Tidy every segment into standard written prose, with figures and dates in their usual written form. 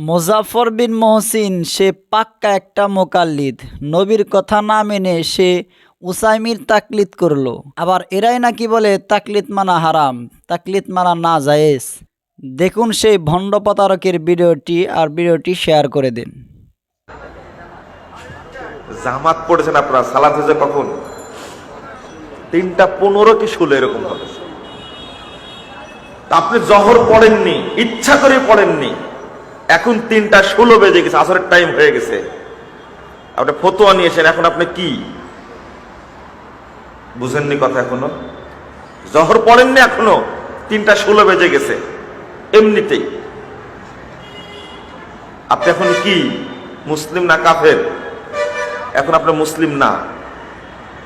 মোজাফফর বিন মহসিন সে পাক্কা একটা মোকাল্লিদ। নবীর কথা না মেনে সে উসাইমির তাকলিদ করলো। আবার এরাই নাকি বলে তাকলিদ মানা হারাম, তাকলিদ মানা না জায়েজ। দেখুন সেই ভণ্ড প্রতারকের ভিডিওটি, আর ভিডিওটি শেয়ার করে দিন। জামাত পড়েছেন আপনারা, সালাত হয়েছে কখন? 3:15 কি 16 এরকম হবে। আপনি জহর পড়েননি, ইচ্ছা করে পড়েননি, এখন 3:16 বেজে গেছে, আসরের টাইম হয়ে গেছে, আপনি ফতোয়া নিয়েছেন। এখন আপনি কি বুঝেননি কথা? এখনো জহর পড়েননি, এখনো 3:16 বেজে গেছে এমনিতেই। আপনি এখন কি মুসলিম না কাফের? এখন আপনি মুসলিম না।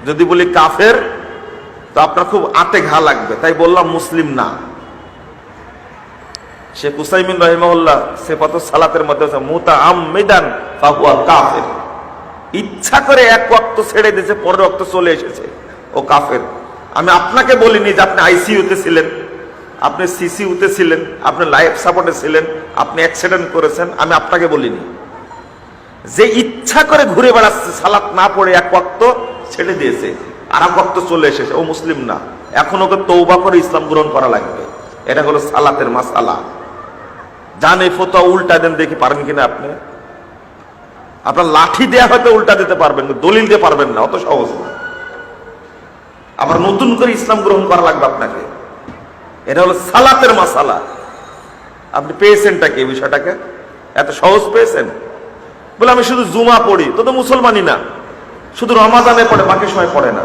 যদি বলি কাফের তো আপনার খুব আতে ঘা লাগবে, তাই বললাম মুসলিম না। শেখ উসাইমিন রাহিমাহুল্লাহ সিফাতুস সালাতের মধ্যে আছে মুতাআম্মিদান ফাহুয়া কাফের। ইচ্ছা করে এক ওয়াক্ত ছেড়ে দিয়েছে, পরের ওয়াক্ত চলে এসেছে, ও কাফের। আমি আপনাকে বলিনি যে আপনি আইসিইউতে ছিলেন, আপনি সিসিইউতে ছিলেন, আপনি লাইফ সাপোর্টে ছিলেন, আপনি অ্যাক্সিডেন্ট করেছেন, আমি আপনাকে বলিনি। যে ইচ্ছা করে ঘুরে বেড়াচ্ছে, সালাত না পড়ে এক ওয়াক্ত ছেড়ে দিয়েছে, আর এক ওয়াক্ত চলে এসেছে, ও মুসলিম না। এখন ওকে তওবা করে ইসলাম গ্রহণ করা লাগবে। এটা হলো সালাতের মাসালা। জান এই ফতোয়া উল্টা দেন, দেখি পারেন কিনা আপনি। আপনার লাঠি দেয়া হয়তো উল্টা দিতে পারবেন, দলিল দিয়ে পারবেন না, অত সহজ না। আবার নতুন করে ইসলাম গ্রহণ করা লাগবে আপনাকে। এটা হলো সালাতের মাসালা। আপনি পেয়েছেনটা কি বিষয়টাকে? এত সহজ পেয়েছেন? বলে আমি শুধু জুমা পড়ি, তো মুসলমানই না, শুধু রমাজানে পড়ে, বাকি সময় পড়ে না।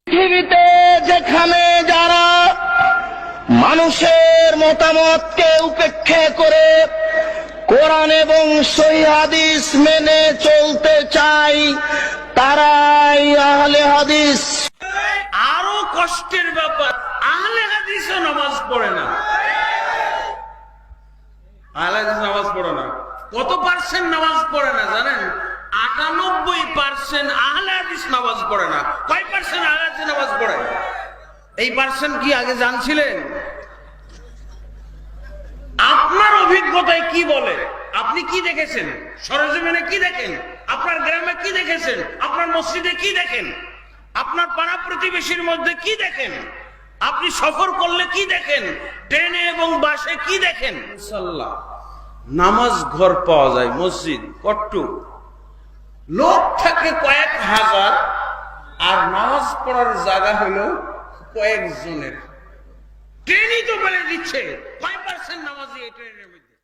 পৃথিবীতে যেখানে যারা মানুষের মতামতকে উপেক্ষা করে কোরআন এবং সহিহ হাদিস মেনে চলতে চায়, তারাই আহলে হাদিস। আরো কষ্টের ব্যাপার, আহলে হাদিসও নামাজ পড়ে না। আহলে হাদিস নামাজ পড়ে না। কত পার্সেন্ট নামাজ পড়ে না জানেন? 98% আহলে হাদিস নামাজ পড়ে না। কয় পার্সেন্ট আহলে হাদিস নামাজ পড়ে? এই পার্সেন্ট কি আগে জানছিলেন? আপনার অভিজ্ঞতায় কি বলে? আপনি কি দেখেছেন? সরেজমিনে কি দেখেন? আপনার গ্রামে কি দেখেছেন? আপনার মসজিদে কি দেখেন? আপনার পাড়া প্রতিবেশীর মধ্যে কি দেখেন? আপনি সফর করলে কি দেখেন? ট্রেনে এবং বাসে কি দেখেন? ইনশাআল্লাহ নামাজ ঘর পাওয়া যায়, মসজিদ কট্টু, লোক থাকে কয়েক হাজার, আর নামাজ পড়ার জায়গা হলো কয়েকজনের। ট্রেনই তো বলে দিচ্ছে কয় পার্সেন্ট নামাজি এই ট্রেনের মধ্যে।